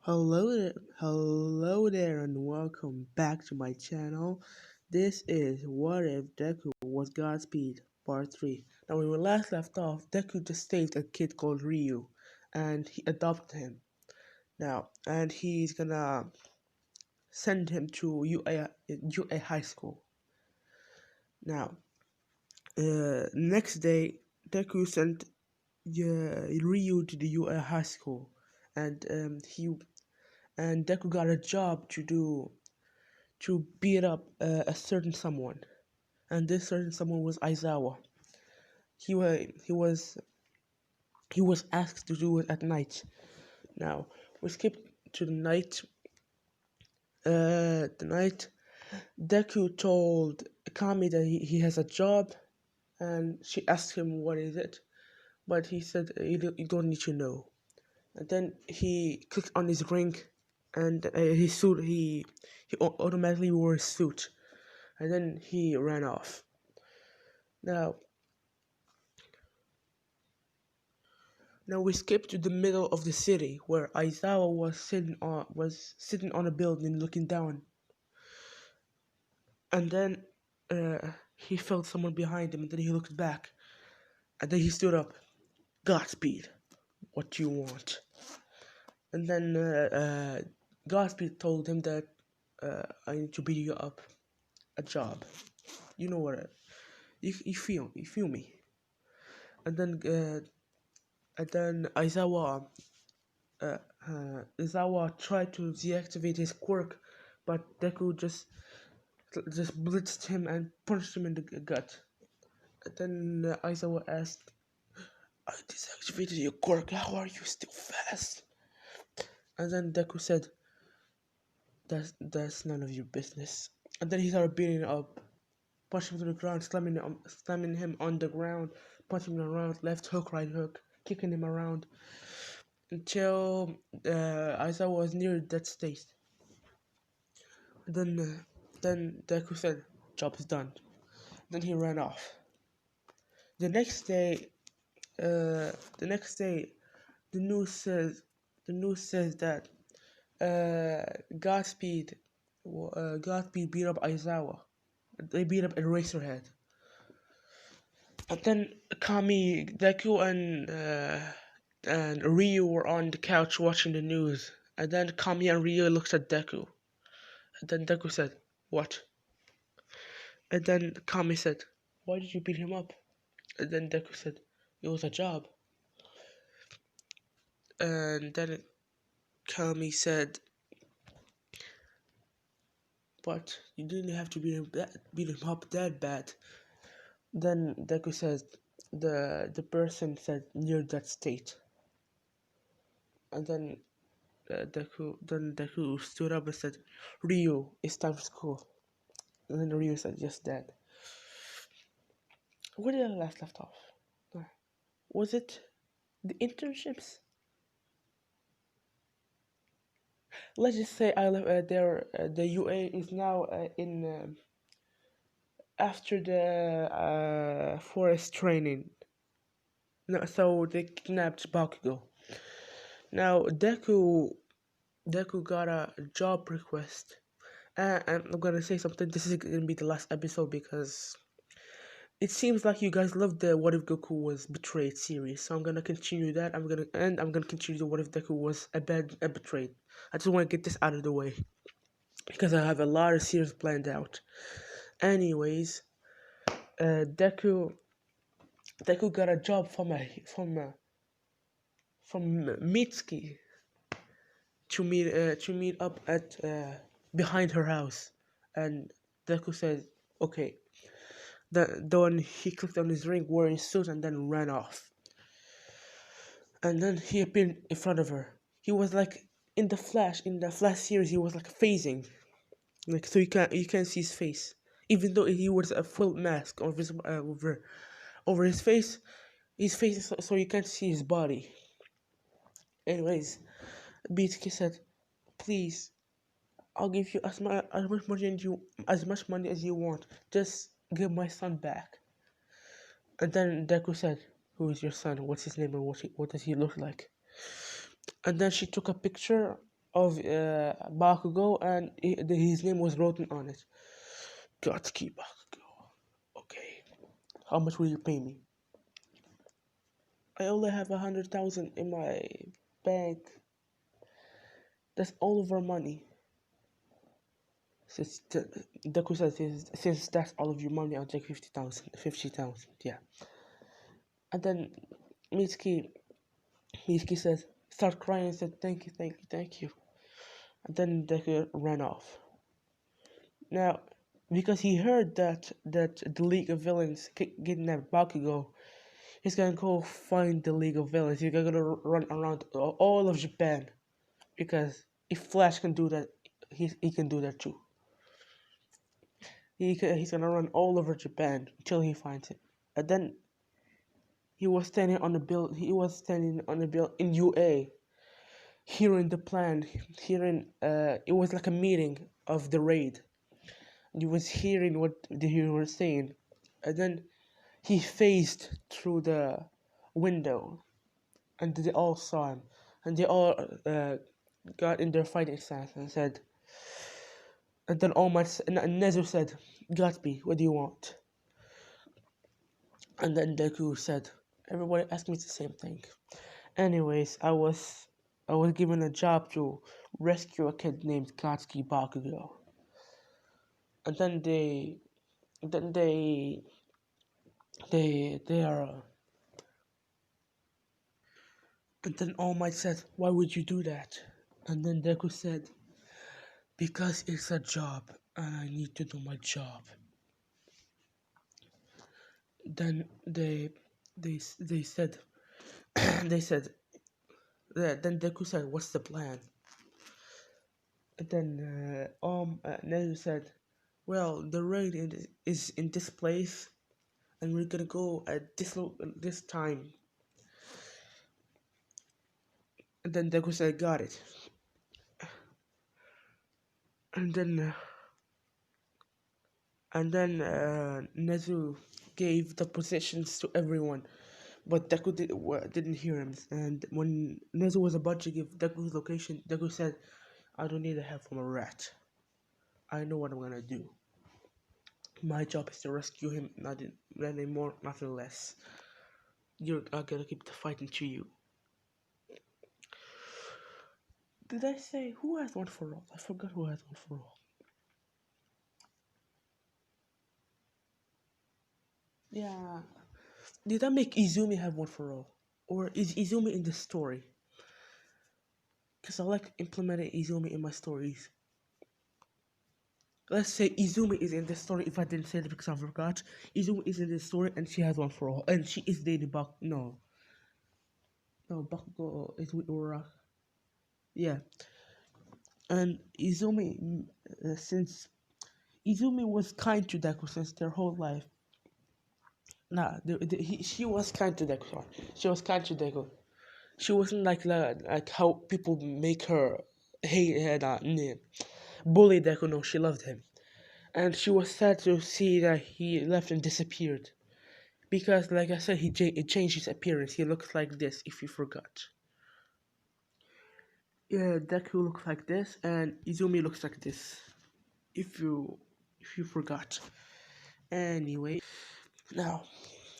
Hello there, and welcome back to my channel. This is What If Deku Was Godspeed Part 3. Now, when we last left off, Deku just saved a kid called Ryu, and he adopted him. And he's gonna send him to UA High School. Now, next day, Deku sent Ryu to the UA High School, and Deku got a job to beat up a certain someone, and this certain someone was Aizawa. He was asked to do it at night. Now we skip to the night. The night Deku told Kami that he has a job, and she asked him what is it, but he said you don't need to know. And then he clicked on his ring, and his suit. He automatically wore his suit, and then he ran off. Now we skip to the middle of the city where Aizawa was sitting on a building looking down, and then he felt someone behind him, and then he looked back, and then he stood up. Godspeed, what do you want? And then Godspeed told him that I need to beat you up, a job. You know what? You feel me? And then Aizawa tried to deactivate his quirk, but Deku just blitzed him and punched him in the gut. And then Aizawa asked, "I deactivated your quirk. How are you still fast?" And then Deku said, "That's none of your business." And then he started beating him up, punching him to the ground, slamming him on the ground, punching him around, left hook, right hook, kicking him around until Aizawa was near that state. Then Deku said, "Job is done." Then he ran off. The next day, the news says that Godspeed beat up Aizawa. They beat up Eraserhead. And then Kami, Deku, and Ryu were on the couch watching the news. And then Kami and Ryu looked at Deku. And then Deku said, "What?" And then Kami said, "Why did you beat him up?" And then Deku said, "It was a job." And then Kami said, "But you didn't have to beat him up that bad." Then Deku said, the person said, "Near that state." And then Deku stood up and said, "Ryu, it's time for school." And then Ryu said, "Yes, Dad." Where did I left off? Was it the internships? Let's just say I left the UA is now in after the forest training. No, so they kidnapped Bakugo. Now Deku got a job request. And I'm gonna say something. This is gonna be the last episode because it seems like you guys love the What If Goku Was Betrayed series. So I'm gonna continue that. I'm gonna continue the What If Deku Was a betrayed. I just want to get this out of the way because I have a lot of series planned out. Anyways, Deku got a job from Mitsuki to meet up at behind her house, and Deku said, "Okay." Then he clicked on his ring, wore his suit, and then ran off. And then he appeared in front of her. He was like in the Flash series. He was like phasing, like so you can't see his face, even though he wears a full mask over his face. His face is so you can't see his body. Anyways, BTK said, "Please, I'll give you as much money as you want. Just give my son back." And then Deku said, "Who is your son? What's his name and what does he look like?" And then she took a picture of Bakugo, and his name was written on it. Gotsuki Bakugo. Okay. How much will you pay me? I only have 100,000 in my bank. That's all of our money. Since Deku says, since that's all of your money, I'll take 50,000. 50,000, yeah. And then Mitsuki says, start crying and said, thank you, thank you, thank you. And then Deku ran off. Now, because he heard that the League of Villains kidnapped Bakugo, he's gonna go find the League of Villains. He's gonna run around all of Japan, because if Flash can do that, he can do that too. He's gonna run all over Japan until he finds it. And then he was standing on the bill. He was standing on the bill in UA, hearing the plan. Hearing it was like a meeting of the raid. He was hearing what the hero was saying, and then he faced through the window, and they all saw him, and they all got in their fighting stance and said, and then All Might and Nezu said, "GodSpeed, what do you want?" And then Deku said, "Everybody asked me the same thing. Anyways, I was given a job to rescue a kid named Katsuki Bakugo." And then they are. And then All Might said, "Why would you do that?" And then Deku said, "Because it's a job, and I need to do my job." Then they said they said then Deku said, "What's the plan?" And then Nezu said, "Well, the raid is in this place, and we're gonna go at this time." And then Deku said, "Got it." And then Nezu gave the positions to everyone, but Deku didn't hear him. And when Nezu was about to give Deku's location, Deku said, "I don't need the help from a rat. I know what I'm gonna do. My job is to rescue him, nothing more, nothing less. You're gonna keep the fighting to you." Did I say who has one for all? I forgot who has one for all. Yeah. Did I make Izumi have one for all? Or is Izumi in the story? Because I like implementing Izumi in my stories. Let's say Izumi is in the story. If I didn't say it because I forgot, Izumi is in the story and she has one for all. And she is dating No, Bakugo is with Ura. Yeah. And Izumi, since Izumi was kind to Deku since their whole life. Nah, she was kind to Deku. Sorry. She was kind to Deku. She wasn't like how people make her hate bully Deku. No, she loved him, and she was sad to see that he left and disappeared. Because, like I said, he changed his appearance. He looks like this. If you forgot, yeah, Deku looks like this, and Izumi looks like this. If you forgot. Anyway, now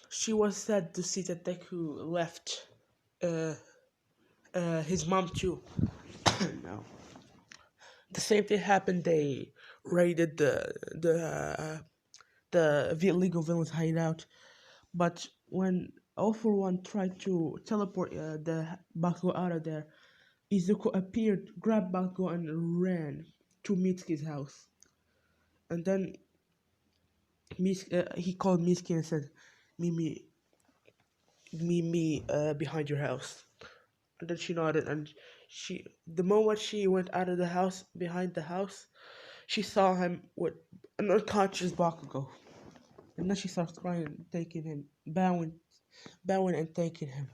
she was sad to see that Deku left. His mom too. No. The same thing happened. They raided the League of Villains hideout, but when All for One tried to teleport the Bakugo out of there, Izuku appeared, grabbed Bakugo, and ran to Mitsuki's house. And then he called Mitsuki and said, "Mimi, behind your house." And then she nodded, and the moment she went out of the house, behind the house, she saw him with an unconscious Bakugo. And then she starts crying, thanking him, bowing and thanking him.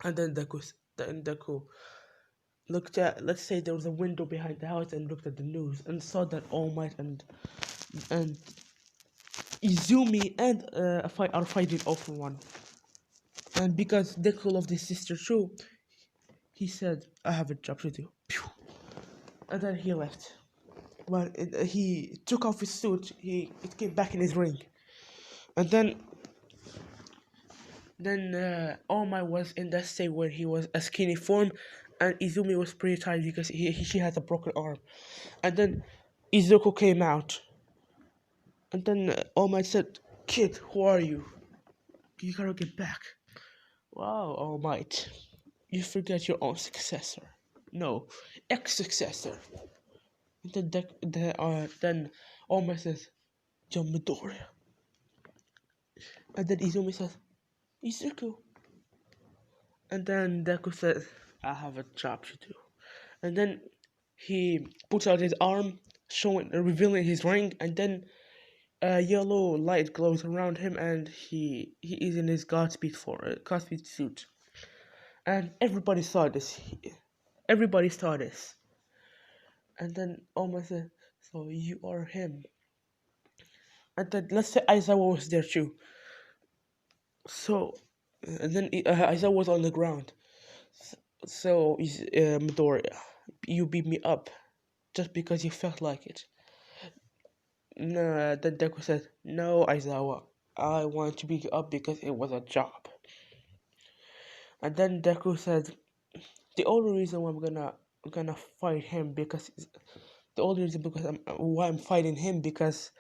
And then Deku looked at, let's say there was a window behind the house, and looked at the news and saw that All Might and Izumi and are fighting All for One. And because Deku loved his sister too, he said, "I have a job to do." Pew. and then he left. When he took off his suit, it came back in his ring, and then All Might was in that state where he was a skinny form, and Izumi was pretty tired because she has a broken arm, and then Izuku came out, and then All Might said, "Kid, who are you? You gotta get back." Wow, All Might, you forget your own successor. No, ex-successor. And then All Might says, "Yo Midoriya," and then Izumi says, "Izuku." And then Deku says, "I have a job to do." And then he puts out his arm, revealing his ring, and then a yellow light glows around him, and he is in his Godspeed suit. And everybody saw this. Everybody saw this. And then Oma said, "So you are him." And then let's say Aizawa was there too. So, and then Aizawa was on the ground. So, Midoriya, you beat me up just because you felt like it. No, then Deku said, "No, Aizawa, I want to beat you up because it was a job." And then Deku said, "The only reason why I'm gonna fight him because the only reason because why I'm fighting him because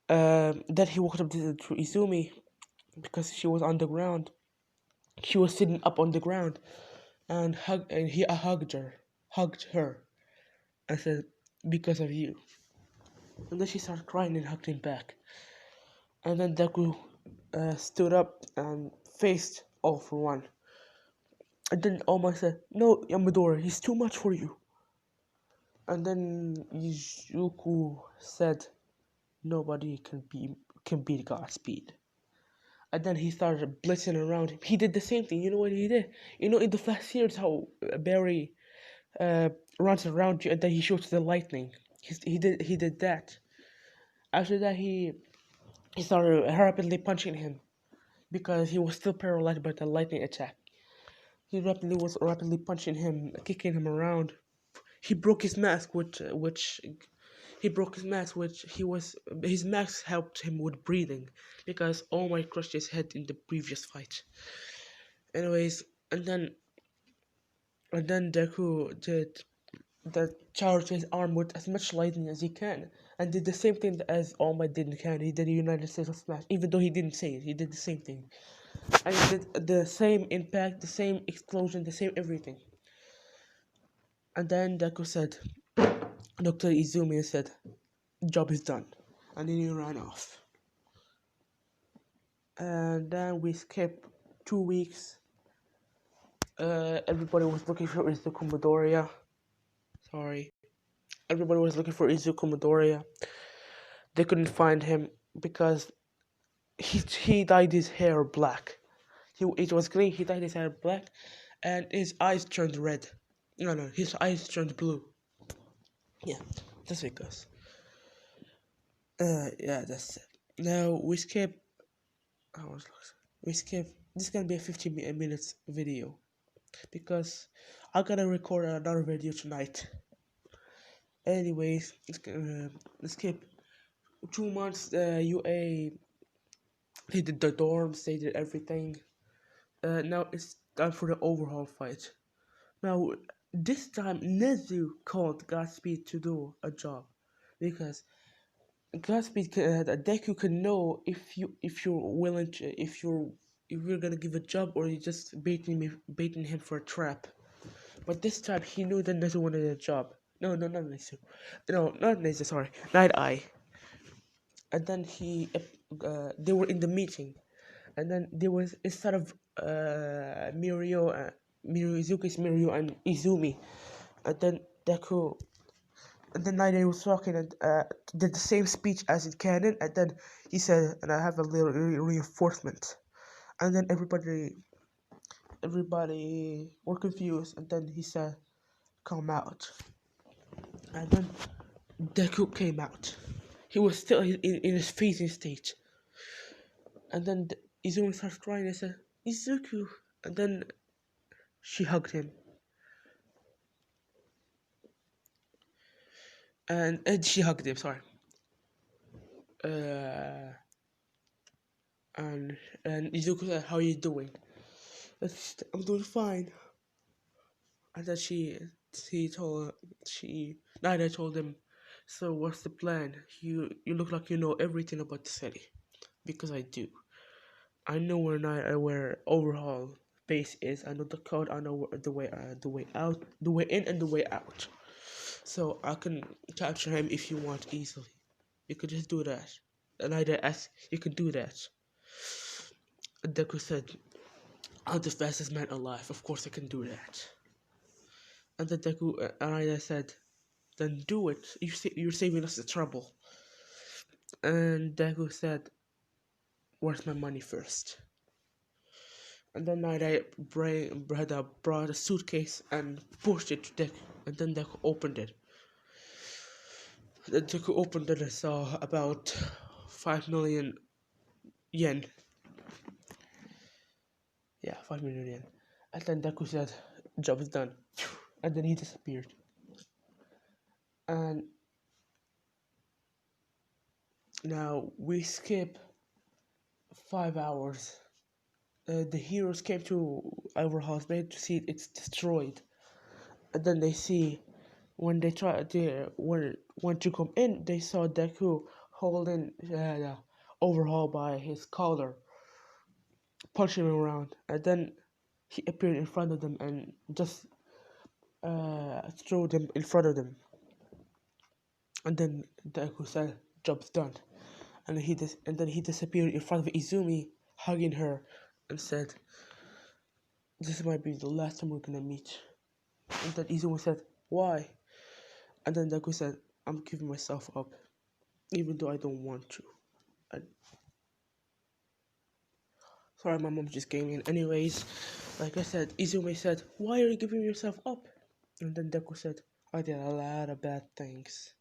that he walked up to Izumi because she was on the ground. She was sitting up on the ground and he hugged her, and said, 'Because of you.'" And then she started crying and hugged him back. And then Deku stood up and faced All for One. And then Oma said, "No, Yamadora, he's too much for you." And then Izuku said, "Nobody can beat Godspeed." And then he started blitzing around him. He did the same thing. You know what he did? You know in the Flash series how Barry runs around you and then he shoots the lightning. He did that. After that he started rapidly punching him because he was still paralyzed by the lightning attack. He was rapidly punching him, kicking him around. He broke his mask, which he broke his mask, which his mask helped him with breathing because All Might crushed his head in the previous fight. Anyways, and then Deku did charged his arm with as much lightning as he can, and did the same thing as All Might did in Canada. He did a United States of Smash, even though he didn't say it. He did the same thing, and he did the same impact, the same explosion, the same everything. And then Deku said, Dr. Izumi said, "Job is done," and then he ran off. And then we skipped 2 weeks. Everybody was looking for Izuku Midoriya. Sorry. Everybody was looking for Izuku Midoriya. They couldn't find him because he dyed his hair black. It was green, he dyed his hair black, and his eyes turned red. No, his eyes turned blue. Yeah, that's because. Yeah, that's it. Now we skip. I was lost. We skip. This is gonna be a 15 minutes video because I gotta record another video tonight. Anyways, let's skip 2 months. UA, they did the dorms, they did everything. Now it's time for the overhaul fight. Now this time Nezu called Godspeed to do a job because Godspeed Deku can know if you're willing to if you're gonna give a job or you just baiting him for a trap. But this time he knew that Nezu wanted a job. No, not Nezu. No, not Nezu. Sorry, Night Eye. And then they were in the meeting, and then there was instead of Mirio and Izumi, and then Deku, and then Night Eye was talking and did the same speech as in canon, and then he said, "And I have a little reinforcement," and then everybody were confused, and then he said, "Come out," and then Deku came out. He was still in his freezing state. And then Izumi starts crying and said, "Izuku." And then she hugged him. and she hugged him. Sorry. Uh, and Izuku said, "How are you doing?" I'm doing fine. And then he told she Naida told him, "So what's the plan? You look like you know everything about the city." Because I do. I know where overhaul base is. I know the code. I know the way out, the way in, and the way out. So I can capture him if you want easily. You could just do that. And I asked, you can do that. And Deku said, "I'm the fastest man alive. Of course I can do that." And then Deku, said, "Then do it. You're saving us the trouble." And Deku said, "Where's my money first?" And then brought a suitcase and pushed it to Deku. And then Deku opened it. Then Deku opened it and saw about 5 million yen. Yeah, 5 million yen. And then Deku said, "Job is done." And then he disappeared. And now we skip 5 hours. The heroes came to our house made to see it's destroyed. And then they see when they when to come in, they saw Deku holding Overhaul by his collar, punching him around, and then he appeared in front of them and just threw them in front of them. And then Deku said, "Job's done," and then he disappeared in front of Izumi, hugging her, and said, "This might be the last time we're gonna meet." And then Izumi said, "Why?" And then Deku said, "I'm giving myself up, even though I don't want to." And sorry, my mom just came in. Anyways, like I said, Izumi said, "Why are you giving yourself up?" And then Deku said, "I did a lot of bad things.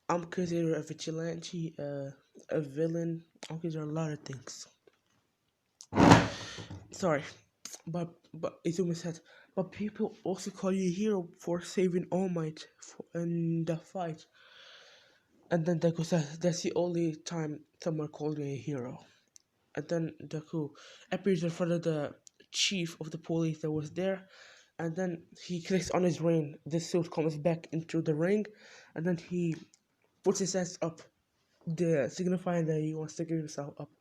I'm considered a vigilante, a villain. I'm considered a lot of things." Sorry, but Izumi said, "But people also call you a hero for saving All Might in the fight." And then Deku said, "That's the only time someone called me a hero." And then Deku appears in front of the chief of the police that was there, and then he clicks on his ring. The suit comes back into the ring, and then he puts his hands up, signifying that he wants to give himself up.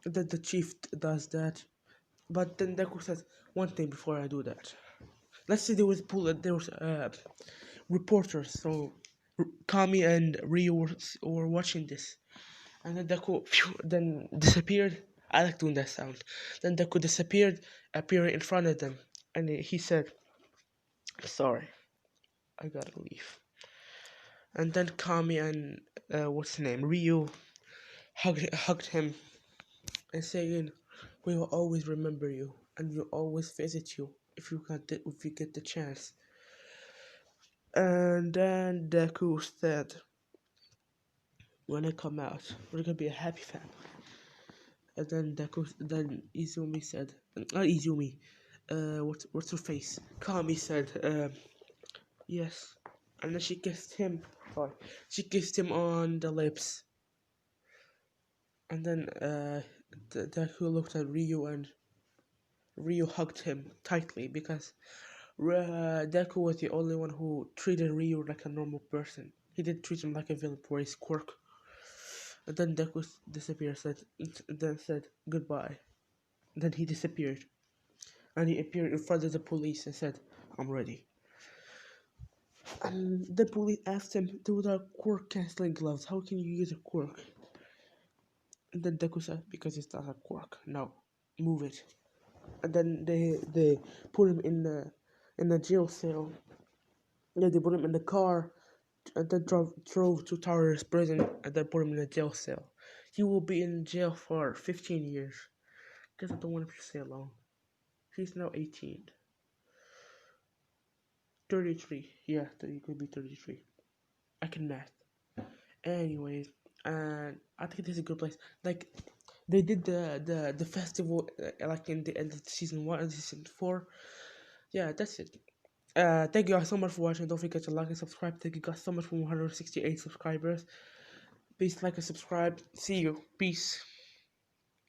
And then the chief does that, but then Deku says, "One thing before I do that. Let's say there was reporters, so Kami and Ryu were watching this, and then Deku then disappeared. I like doing that sound. Then Deku disappeared, appearing in front of them, and he said, "Sorry, I gotta leave." And then Kami and what's his name, Ryu, hugged him and saying, "We will always remember you, and we'll always visit you if you get the chance." And then Deku said, "When I come out, we're gonna be a happy family." And then Izumi said, not Izumi, what's her face? Kami said, "Yes." And then she kissed him. Sorry, she kissed him on the lips. And then Deku looked at Ryu, and Ryu hugged him tightly because Deku was the only one who treated Ryu like a normal person. He didn't treat him like a villain for his quirk. And then Deku disappeared, then said goodbye. And then he disappeared. And he appeared in front of the police and said, "I'm ready." And the police asked him, "Those are quirk canceling gloves. How can you use a quirk?" And then Deku said, "Because it's not a quirk. Now, move it." And then they put him in the jail cell. Yeah, they put him in the car and then drove to Towers prison and then put him in a jail cell. He will be in jail for 15 years because I don't want him to stay alone. He's now 18. 33. Yeah, he could be 33. I can math. Anyways, and I think this is a good place. Like, they did the festival like in the end of season 1 and season 4. Yeah, that's it. Thank you guys so much for watching. Don't forget to like and subscribe. Thank you guys so much for 168 subscribers. Please like and subscribe. See you. Peace.